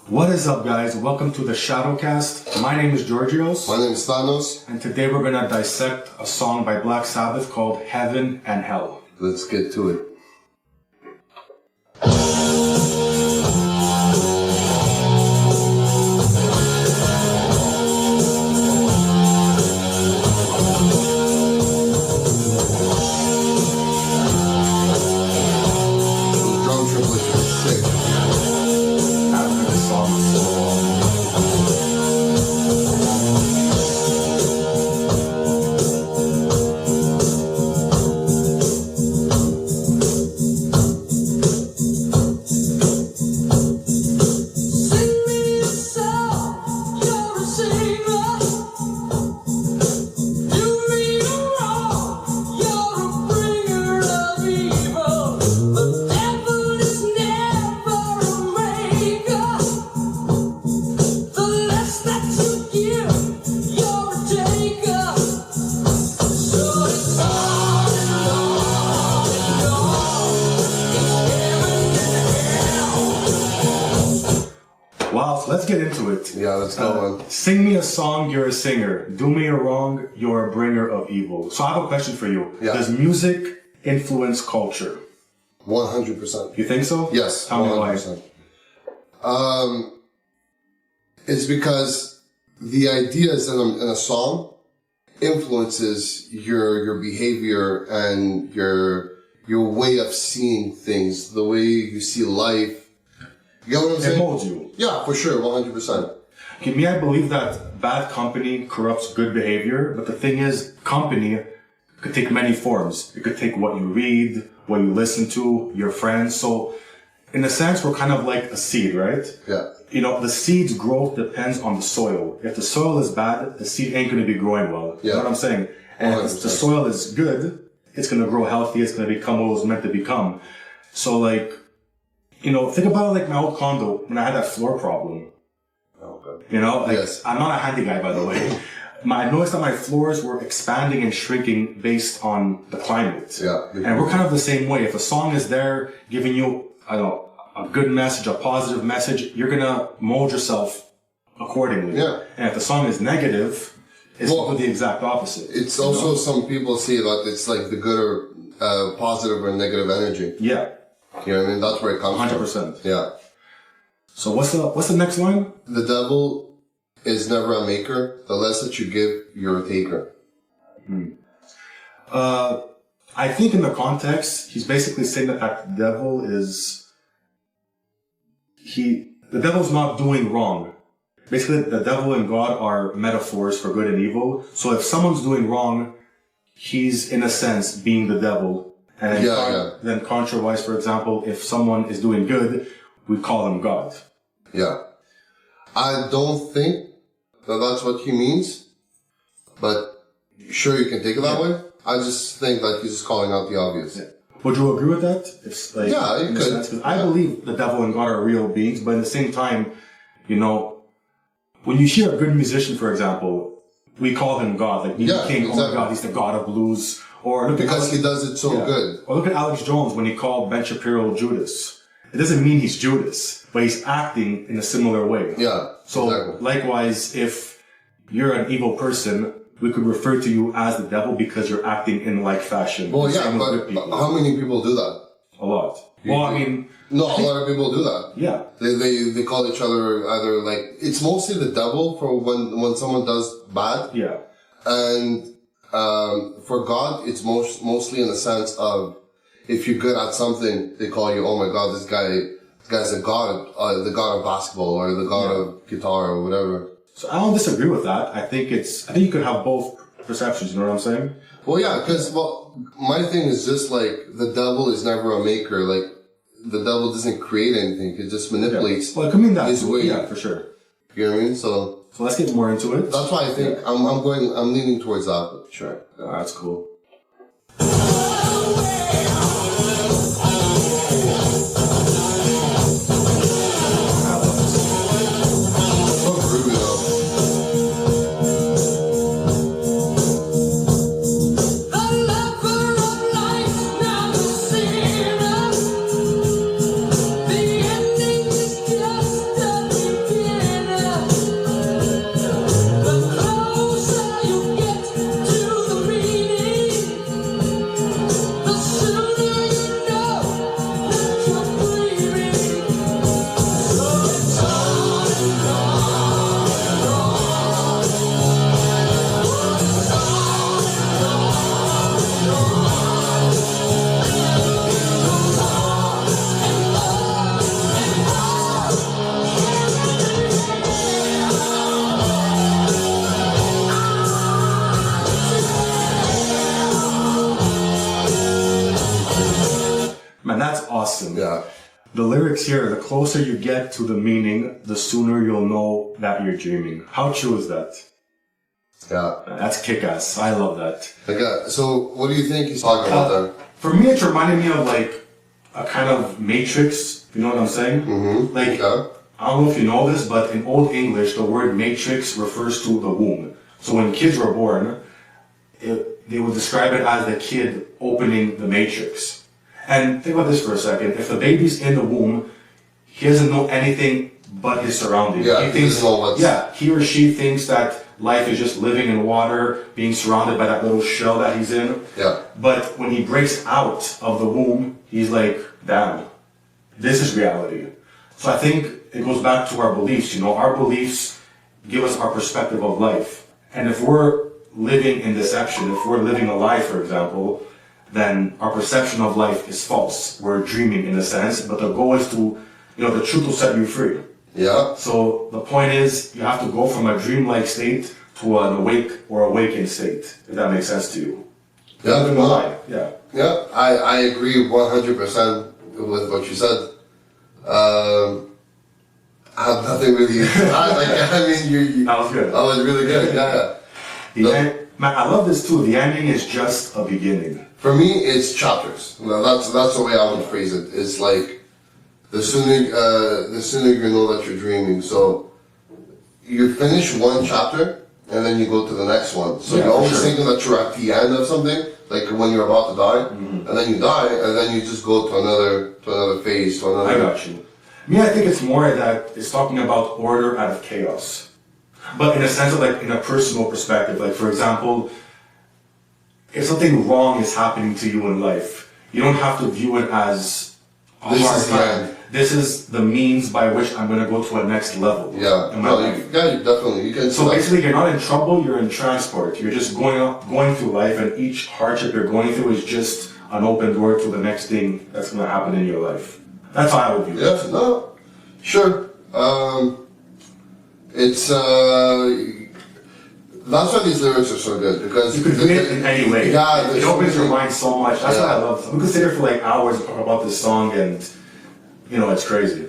What is up, guys? Welcome to the Kast. My name is Georgios. My name is Thanos. And today we're going to dissect a song by Black Sabbath called Heaven and Hell. Let's get to it. Wow, so let's get into it. Yeah, let's go on. Sing me a song, you're a singer. Do me a wrong, you're a bringer of evil. So I have a question for you. Yeah. Does music influence culture? 100%. You think so? Yes, Tell me 100%. It's because the ideas in a song influences your behavior and your way of seeing things, the way you see life. You get what I'm saying? It molds you. Yeah, for sure, 100%. Okay, me, I believe that bad company corrupts good behavior, but the thing is, company could take many forms. It could take what you read, what you listen to, your friends. So, in a sense, we're kind of like a seed, right? Yeah. You know, the seed's growth depends on the soil. If the soil is bad, the seed ain't going to be growing well. Yeah. You know what I'm saying? And if the soil is good, it's going to grow healthy. It's going to become what it was meant to become. So, like, you know, think about it like my old condo when I had that floor problem. Okay. You know, like, Yes. I'm not a handy guy, by the way. I noticed that my floors were expanding and shrinking based on the climate. Yeah. And we're kind of the same way. If a song is there giving you, I don't know, a good message, a positive message, you're going to mold yourself accordingly. Yeah. And if the song is negative, it's the exact opposite. It's also, some people see that it's like the good or positive or negative energy. Yeah. You know what I mean? That's where it comes 100%. from. Yeah. So what's the next line? The devil is never a maker. The less that you give, you're a taker. I think in the context, he's basically saying that the devil is, the devil's not doing wrong. Basically, the devil and God are metaphors for good and evil. So if someone's doing wrong, he's in a sense being the devil. And then contrary-wise, for example, if someone is doing good, we call them God. Yeah. I don't think that that's what he means, but sure, you can take it that way. I just think that he's just calling out the obvious. Yeah. Would you agree with that? If, like, yeah, you could. Because I believe the devil and God are real beings, but at the same time, you know, when you hear a good musician, for example, we call him God. Like, King, exactly. Oh my God, he's the God of blues. Or look because he does it so good. Or look at Alex Jones when he called Ben Shapiro Judas. It doesn't mean he's Judas, but he's acting in a similar way. Yeah. So exactly. Likewise, if you're an evil person, we could refer to you as the devil because you're acting in like fashion. Well, yeah, but how many people do that? A lot. Well, I mean... No, a lot of people do that. Yeah. They call each other either like... It's mostly the devil for when someone does bad. Yeah. And for God, it's mostly in the sense of if you're good at something, they call you, oh my God, this guy's a god, the god of basketball or the god of guitar or whatever. So I don't disagree with that. I think you could have both perceptions, you know what I'm saying? Well, yeah, because, my thing is just like, the devil is never a maker. Like, the devil doesn't create anything. It just manipulates it could mean that his way. Yeah, for sure. You know what I mean? So let's get more into it. That's why I think I'm leaning towards that. Sure. That's cool. The lyrics here, the closer you get to the meaning, the sooner you'll know that you're dreaming. How true is that? Yeah. That's kick-ass. I love that. Okay, so what do you think he's talking about there? For me, it reminded me of like a kind of matrix, if you know what I'm saying? Mm-hmm. Like, I don't know if you know this, but in Old English, the word matrix refers to the womb. So when kids were born, they would describe it as the kid opening the matrix. And think about this for a second. If the baby's in the womb, he doesn't know anything but his surroundings. Yeah, he thinks, he or she thinks that life is just living in water, being surrounded by that little shell that he's in. Yeah. But when he breaks out of the womb, he's like, damn, this is reality. So I think it goes back to our beliefs. You know, our beliefs give us our perspective of life. And if we're living in deception, if we're living a lie, for example, then our perception of life is false. We're dreaming in a sense, but the goal is to, the truth will set you free. Yeah. So the point is, you have to go from a dreamlike state to an awake or awakened state, if that makes sense to you. Yeah. Yeah. Yeah, I agree 100% with what you said. I have nothing really to add. You that was good. That was really good, yeah. Man, I love this too. The ending is just a beginning. For me, it's chapters. Well, that's the way I would phrase it. It's like the sooner you know that you're dreaming. So you finish one chapter and then you go to the next one. So you're always thinking that you're at the end of something, like when you're about to die, and then you die, and then you just go to another phase, to another. I got you. Me, I think it's more that it's talking about order out of chaos. But in a sense of like, in a personal perspective, like for example, if something wrong is happening to you in life, you don't have to view it as a hard time. This is the means by which I'm going to go to a next level. Yeah, definitely. You can. So basically, you're not in trouble, you're in transport. You're just going through life, and each hardship you're going through is just an open door to the next thing that's going to happen in your life. That's how I would view it. Yeah, no, sure. It's that's why these lyrics are so good, because you could read it in any way. Yeah, it opens your mind so much. That's what I love. We could sit here for like hours and talk about this song, and it's crazy.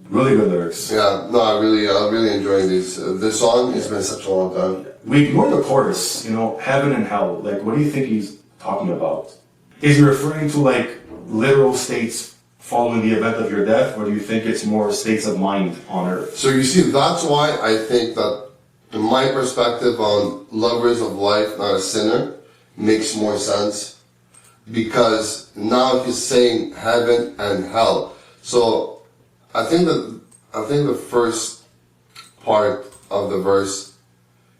Really good lyrics. Yeah, no, I'm really enjoying these. This song has been such a long time. We ignore the chorus. Heaven and hell. Like, what do you think he's talking about? Is he referring to like literal states following the event of your death, or do you think it's more states of mind on earth? So you see, that's why I think that my perspective on lovers of life, not a sinner, makes more sense, because now he's saying heaven and hell. So I think the first part of the verse,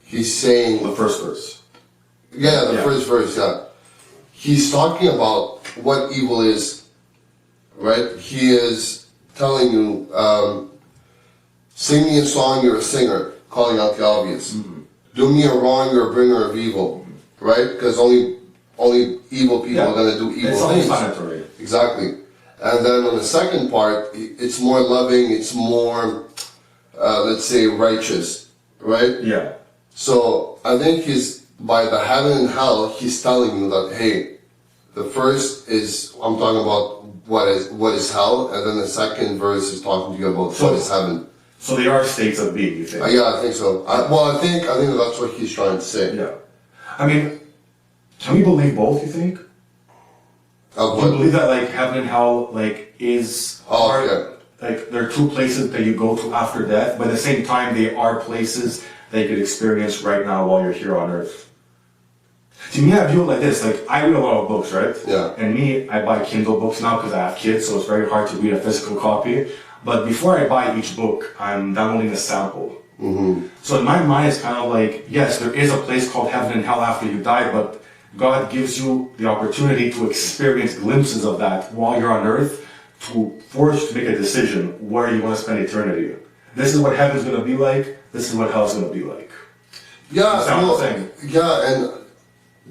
he's saying the first verse. Yeah, the first verse. Yeah, he's talking about what evil is. Right? He is telling you, sing me a song, you're a singer, calling out the obvious. Mm-hmm. Do me a wrong, you're a bringer of evil. Mm-hmm. Right? Because only evil people are going to do evil things. Explanatory. Exactly. And then on the second part, it's more loving, it's more, let's say, righteous. Right? Yeah. So I think by the heaven and hell, he's telling you that, hey, the first is, I'm talking about what is hell, and then the second verse is talking to you about what is heaven. So they are states of being, you think? Yeah, I think so. I think that's what he's trying to say. Yeah. I mean, can we believe both, you think? Do you believe that, like, heaven and hell, like, is... Like, there are two places that you go to after death, but at the same time, they are places that you could experience right now while you're here on earth. To me, I view it like this. Like, I read a lot of books, right? Yeah. And me, I buy Kindle books now because I have kids, so it's very hard to read a physical copy. But before I buy each book, I'm downloading a sample. Mm-hmm. So in my mind, it's kind of like, yes, there is a place called heaven and hell after you die, but God gives you the opportunity to experience glimpses of that while you're on earth, to force you to make a decision where you want to spend eternity. This is what heaven's going to be like. This is what hell's going to be like. Yeah, and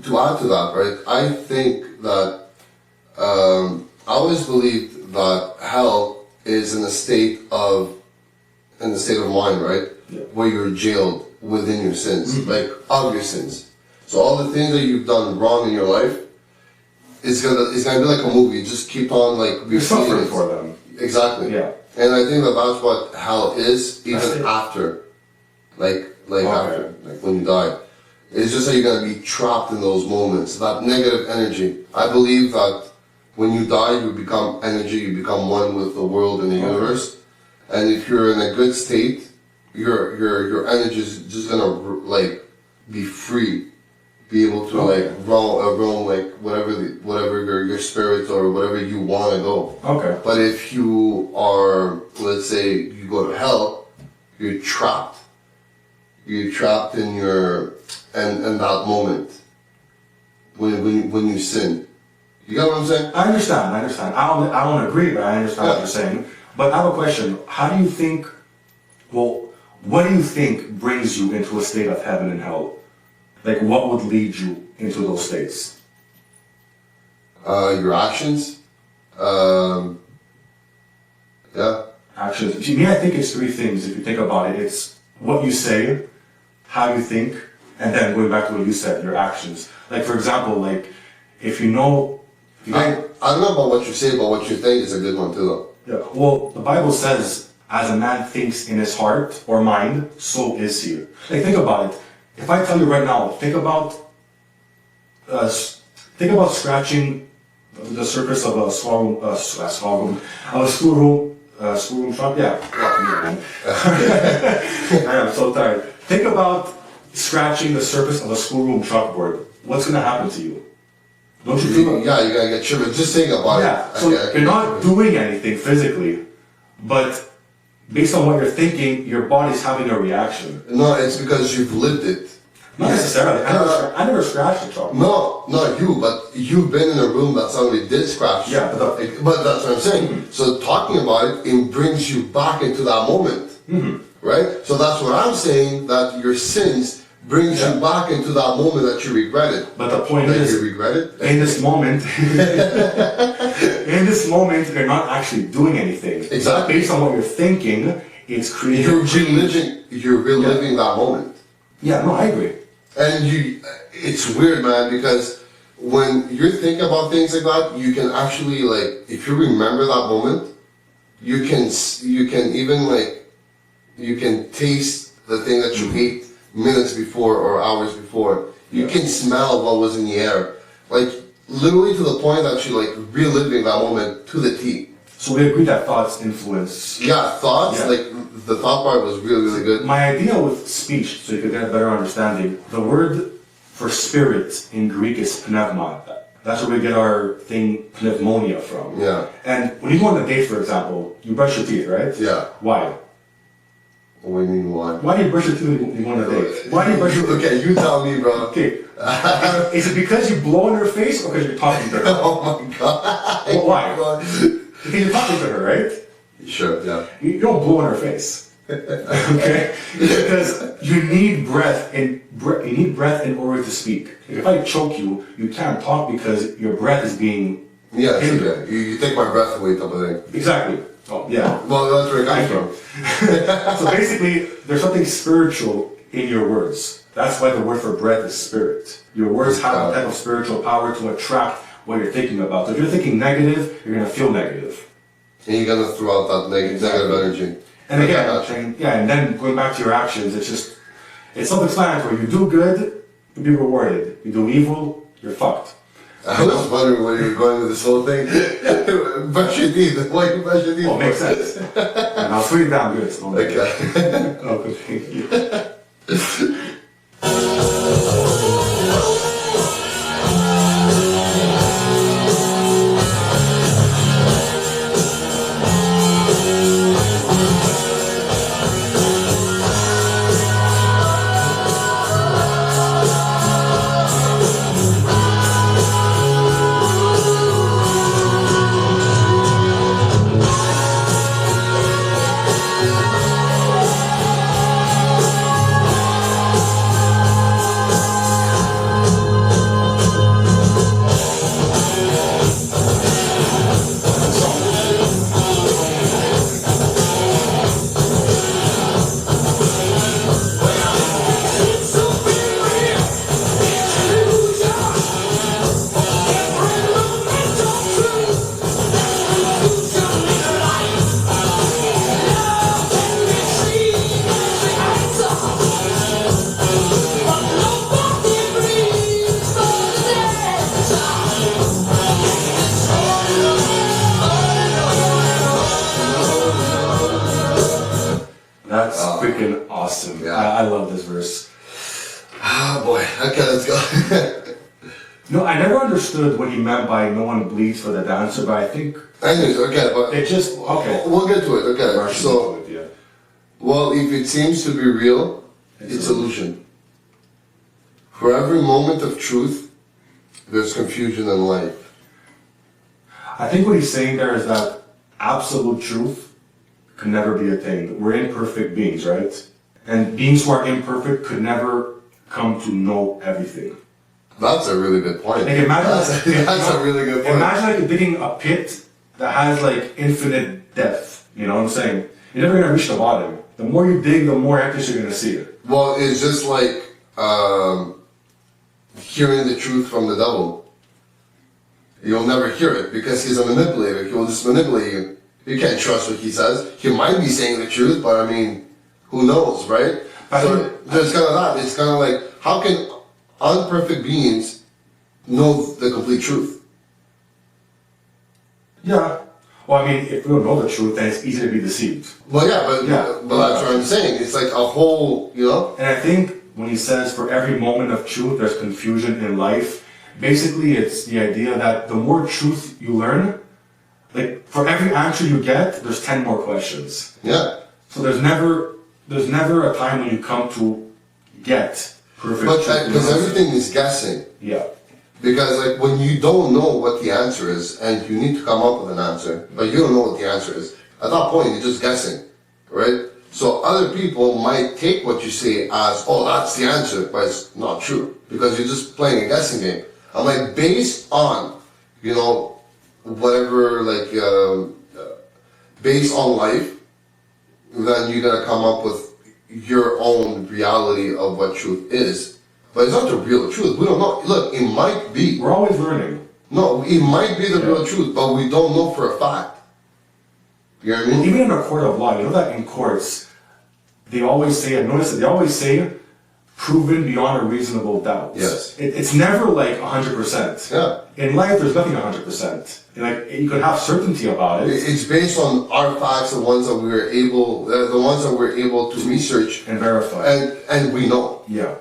to add to that, right, I think that I always believed that hell is in a state of mind, right, where you're jailed within your sins, like of your sins. So all the things that you've done wrong in your life, it's gonna be like a movie. You just keep on like you're suffering for them. Exactly. Yeah. And I think that's what hell is, even after. After, like when you die. It's just that you're going to be trapped in those moments, that negative energy. I believe that when you die, you become energy, you become one with the world and the universe. And if you're in a good state, your energy is just going to be free, be able to roam like whatever your spirit or whatever you want to go. Okay. But if you are, let's say, you go to hell, you're trapped. You're trapped in in that moment when you sin. You get what I'm saying? I understand. I don't agree, but I understand what you're saying. But I have a question. How do you think? Well, what do you think brings you into a state of heaven and hell? Like, what would lead you into those states? Your actions. Yeah. Actions. To me, I think it's three things. If you think about it, it's what you say, how you think, and then going back to what you said, your actions. Like, for example, like, if you know... I don't know about what you say, but what you think is a good one too, though. Yeah. Well, the Bible says, as a man thinks in his heart or mind, so is he. Like, think about it. If I tell you right now, think about scratching the surface of a schoolroom truck. Yeah. I am so tired. Think about scratching the surface of a schoolroom chalkboard. What's going to happen to you? Don't you feel? Yeah, you're gonna get shivered. Just think about it. So you're not doing anything physically, but based on what you're thinking, your body's having a reaction. No, it's because you've lived it. Not necessarily. I never scratched the chalkboard. No, not you, but you've been in a room that somebody did scratch. Yeah, but that's what I'm saying. Mm-hmm. So talking about it brings you back into that moment, right? So that's what I'm saying. That your sins brings you back into that moment that you regretted. But the point is, you regret it? In this moment, you're not actually doing anything. Exactly. Based on what you're thinking, it's creating. You're reliving that moment. Yeah, no, I agree. And it's weird, man, because when you're thinking about things like that, you can actually, like, if you remember that moment, you can taste the thing that you ate minutes before or hours before. You can smell what was in the air. Like, literally to the point that you're, like, reliving that moment to the T. So we agree that thoughts influence. Yeah, thoughts, like, the thought part was really, really good. My idea with speech, so you could get a better understanding, the word for spirit in Greek is pneuma. That's where we get our thing pneumonia from. Yeah. And when you go on a date, for example, you brush your teeth, right? Yeah. Why? What do you mean why? Why do you brush your teeth when you go on a date? Why do you brush your teeth? Okay, you tell me, bro. Okay. Is it because you blow in her face or because you're talking to her? Oh my god. Well, why? Because you're talking to her, right? Sure, yeah. You don't blow in her face. Okay? Because you need breath in order to speak. If I choke you, you can't talk because your breath is being hindered. You take my breath away, type of thing. Exactly. Oh, yeah. Well, that's where it comes from. So basically, there's something spiritual in your words. That's why the word for breath is spirit. Your words have a type of spiritual power to attract what you're thinking about. So if you're thinking negative, you're going to feel negative. And you're going to throw out that negative energy. And again, and then going back to your actions, it's self-explanatory. You do good, you be rewarded. You do evil, you're fucked. I was wondering where you were going with this whole thing. Brush your teeth. Why you brush your teeth? Oh, it makes sense. And I was feeling down good. So okay. Oh, thank you. That's freaking awesome. Yeah. I love this verse. Ah, boy. Okay, let's go. No, I never understood what he meant by no one bleeds for the dancer, but I think... Anyways, okay, but... It just... Okay. We'll get to it, okay. So, well, if it seems to be real, it's illusion. For every moment of truth, there's confusion in life. I think what he's saying there is that absolute truth could never be a thing. We're imperfect beings, right? And beings who are imperfect could never come to know everything. That's a really good point. Like imagine that's a really good point. Imagine like digging a pit that has like infinite depth. You know what I'm saying? You're never gonna reach the bottom. The more you dig, the more emptiness you're gonna see it. Well, it's just like hearing the truth from the devil. You'll never hear it because he's a manipulator. He will just manipulate you. You can't trust what he says. He might be saying the truth, but I mean, who knows, right? So there's kind of that. It's kind of like, how can unperfect beings know the complete truth? Yeah. Well, I mean, if we don't know the truth, then it's easy to be deceived. Well, but that's what I'm saying. It's like a whole, you know? And I think when he says for every moment of truth, there's confusion in life, basically it's the idea that the more truth you learn, like for every answer you get, there's 10 more questions. Yeah. So there's never a time when you come to get perfect but truth. Because everything is guessing. Yeah. Because like when you don't know what the answer is and you need to come up with an answer, but you don't know what the answer is, at that point you're just guessing, right? So other people might take what you say as, oh, that's the answer, but it's not true because you're just playing a guessing game. I'm like, based on, you know, whatever, like, based on life, then you're gonna come up with your own reality of what truth is. But it's not the real truth. We don't know. Look, it might be. We're always learning. No, it might be the real truth, but we don't know for a fact. You know what I mean? Even in a court of law, you know that in courts, they always say, notice that they always say, proven beyond a reasonable doubt. Yes. It's never like 100%. Yeah. In life, there's nothing 100%. Like, you could have certainty about it. It's based on our facts, the ones that we're able to research and verify. And we know. Yeah.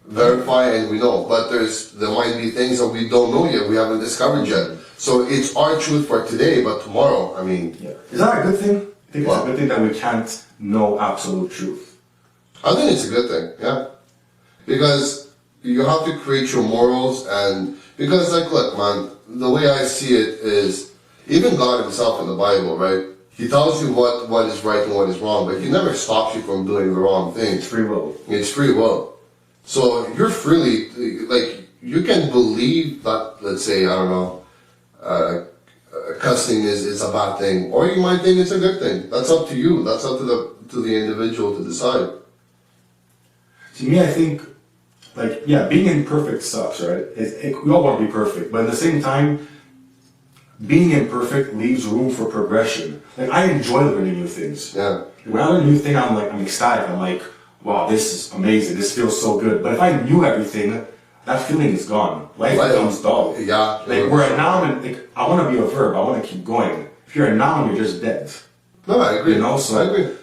Verify and we know. But there might be things that we don't know yet, we haven't discovered yet. So it's our truth for today, but tomorrow, I mean... Yeah. Is that a good thing? I think it's a good thing that we can't know absolute truth. I think it's a good thing, yeah. Because you have to create your morals and... Because, like, look, man, the way I see it is, even God himself in the Bible, right? He tells you what is right and what is wrong, but he never stops you from doing the wrong thing. It's free will. It's free will. So you're freely, like, you can believe that, let's say, I don't know, cussing is a bad thing, or you might think it's a good thing. That's up to you. That's up to the individual to decide. To me, I think, like, yeah, being imperfect sucks, right? We all want to be perfect, but at the same time, being imperfect leaves room for progression. Like, I enjoy learning new things. Yeah. When I learn a new thing, I'm ecstatic. I'm like, wow, this is amazing. This feels so good. But if I knew everything, that feeling is gone. Life becomes dull. Yeah. Like, we're a noun, and like, I want to be a verb. I want to keep going. If you're a noun, you're just dead. No, I agree. You know, so I agree.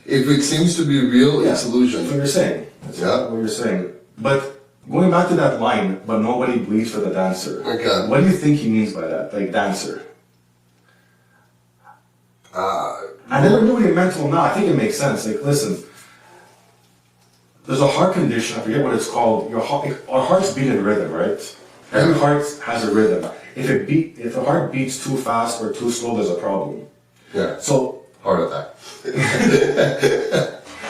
If it seems to be real, it's illusion. That's what you're saying. That's what you're saying. But going back to that line, but nobody bleeds for the dancer. Okay. What do you think he means by that? Like, dancer? I never knew what he meant till now. I think it makes sense. Like, listen, there's a heart condition. I forget what it's called. Our hearts beat in rhythm, right? Every heart has a rhythm. If the heart beats too fast or too slow, there's a problem. Yeah. So heart attack.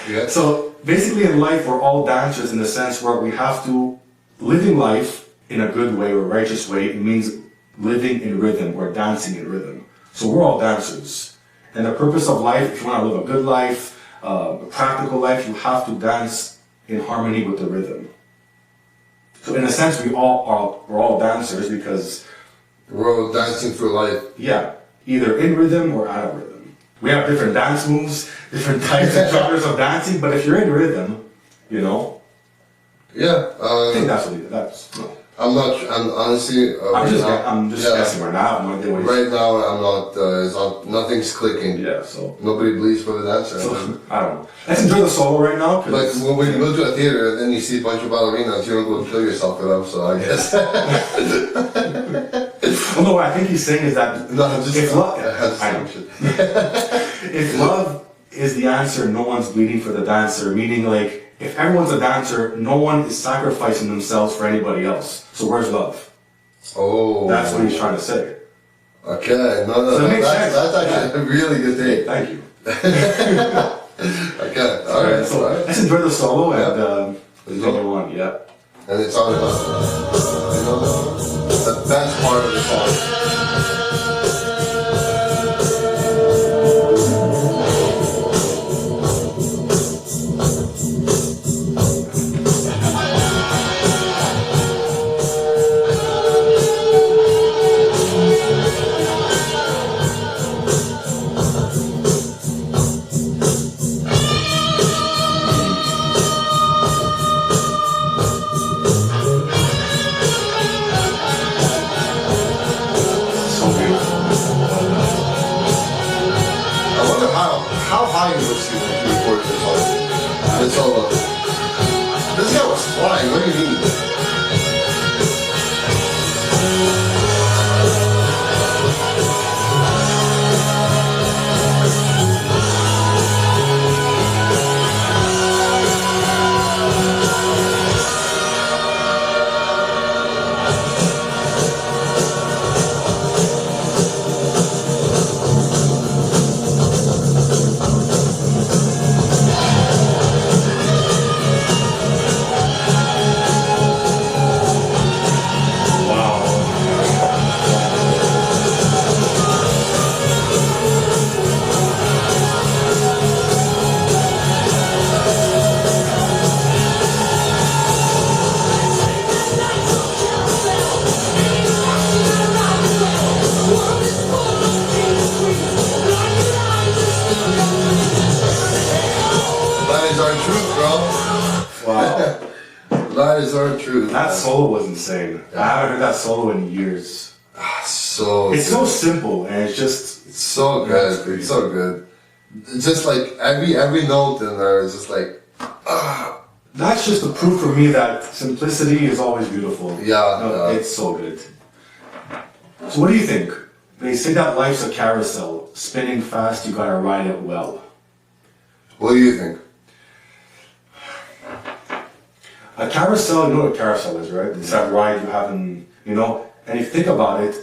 Yeah. So basically, in life, we're all dancers in the sense where we have to living life in a good way or righteous way. It means living in rhythm or dancing in rhythm. So we're all dancers. And the purpose of life, if you want to live a good life, a practical life, you have to dance in harmony with the rhythm. So in a sense, we're all dancers because we're all dancing through life. Yeah, either in rhythm or out of rhythm. We have different dance moves, different types and genres of dancing, but if you're in rhythm, you know. Yeah. I think that's what it is. No. I'm honestly. I'm just guessing right now. Right now, I'm not. Nothing's clicking. Yeah. So nobody believes for the dancer. So, I don't know. Let's enjoy the solo right now. Like when you go to a theater and then you see a bunch of ballerinas, you don't go kill yourself for them. So I guess. Well, no, what I think he's saying is that if love is the answer, no one's bleeding for the dancer. Meaning, like, if everyone's a dancer, no one is sacrificing themselves for anybody else. So where's love? Oh. That's what he's trying to say. Okay. No, so that's actually a really good thing. Thank you. Okay. All right. So let's enjoy the solo and continue on. Yeah. And it's all about, the best part of the song. How high was he when he recorded this song? This solo. This guy was flying. What do you mean? That is our truth. That solo was insane. Yeah. I haven't heard that solo in years. It's so simple and it's so good. It's so good. It's just like every note in there is just like That's just the proof for me that simplicity is always beautiful. Yeah. It's so good. So what do you think? They say that life's a carousel, spinning fast, you gotta ride it well. What do you think? A carousel, you know what a carousel is, right? It's that ride you have and if you think about it,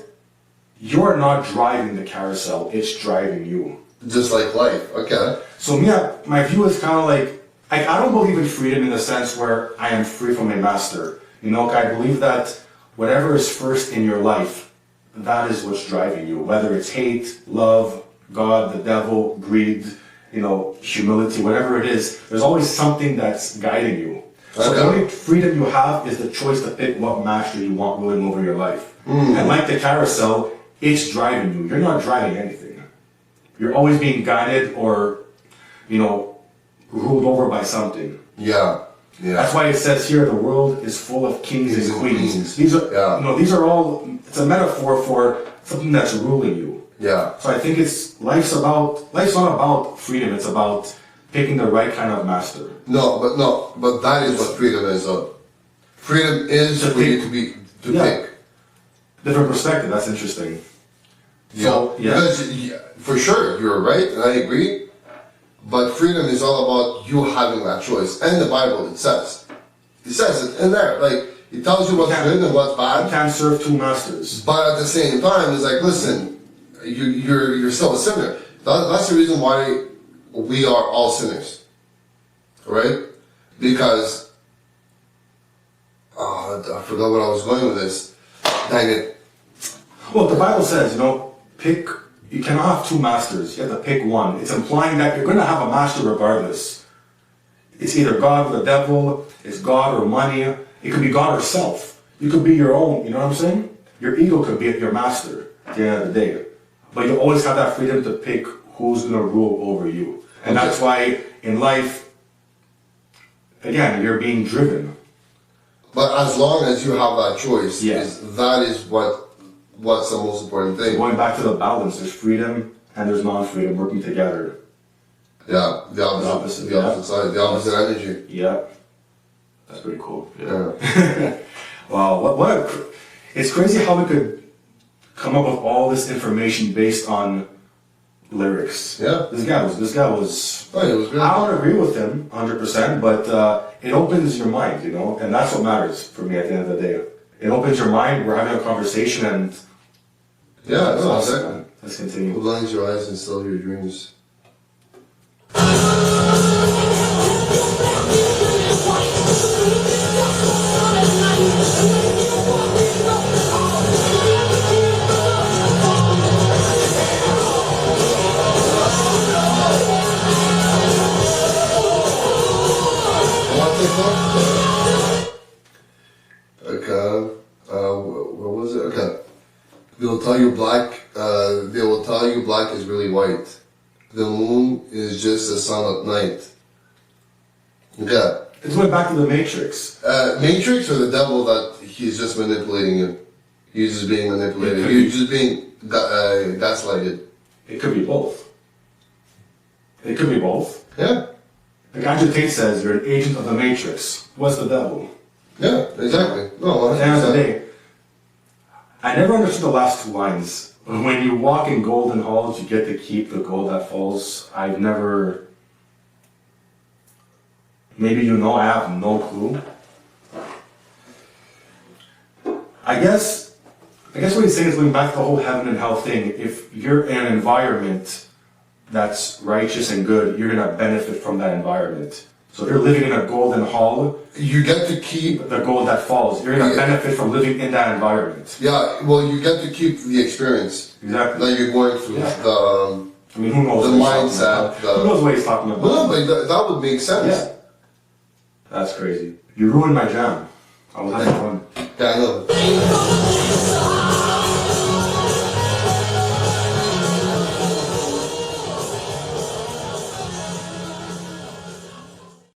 you're not driving the carousel, it's driving you. Just like life, okay. So my view is kind of like, I don't believe in freedom in the sense where I am free from a master. I believe that whatever is first in your life, that is what's driving you. Whether it's hate, love, God, the devil, greed, humility, whatever it is, there's always something that's guiding you. So the only freedom you have is the choice to pick what master you want ruling over your life. And like the carousel, it's driving you. You're not driving anything. You're always being guided or, ruled over by something. Yeah. That's why it says here the world is full of kings and queens. These are, these are all. It's a metaphor for something that's ruling you. Yeah. So I think life's not about freedom. It's about picking the right kind of master. But that is what freedom is. Freedom is for you to pick. Different perspective. That's interesting. So, because for sure you're right, and I agree. But freedom is all about you having that choice. And the Bible, it says it in there. Like, it tells you what's good and what's bad. You can't serve two masters. But at the same time, it's like, listen, you're still a sinner. That's the reason why we are all sinners. Right? Because, I forgot what I was going with this. Dang it. Well, the Bible says, you cannot have two masters. You have to pick one. It's implying that you're going to have a master regardless. It's either God or the devil. It's God or money. It could be God or self. You could be your own. You know what I'm saying? Your ego could be your master at the end of the day. But you always have that freedom to pick who's going to rule over you. And that's why in life, again, you're being driven. But as long as you have that choice, Yeah. that is what's the most important thing. Going back to the balance, there's freedom and there's non-freedom working together. Yeah, the opposite side, the opposite energy. Yeah. That's pretty cool. Yeah. Wow, it's crazy how we could come up with all this information based on lyrics. Yeah. This guy was, Oh, it was good. I don't agree with him 100%, but it opens your mind, you know, and that's what matters for me at the end of the day. It opens your mind, we're having a conversation, and yeah, that's no, awesome, exactly. man. Let's continue. Who blinds your eyes and still your dreams? Okay. What was it? Okay. They'll tell you black is really white. The moon is just the sun at night. Okay. It's going back to the Matrix. Matrix or the devil that he's just manipulating you? He's just being manipulated. It You're just being gaslighted. It could be both. It could be both. Yeah. Like Andrew Tate says, you're an agent of the Matrix. What's the devil? Yeah, exactly. No, At the end of the day, I never understood the last two lines. When you walk in golden halls, you get to keep the gold that falls. I've never... Maybe you know, I have no clue. I guess what he's saying is going back to the whole heaven and hell thing. If you're in an environment that's righteous and good, you're going to benefit from that environment. So if you're living in a golden hall, you get to keep the gold that falls, you're going to benefit from living in that environment. Yeah, well, you get to keep the experience. Exactly. That you're going through. Yeah. I mean, who knows? The mindset. Who knows what he's talking about? No, but that would make sense. Yeah. That's crazy. You ruined my jam. I was having fun. Yeah, I know.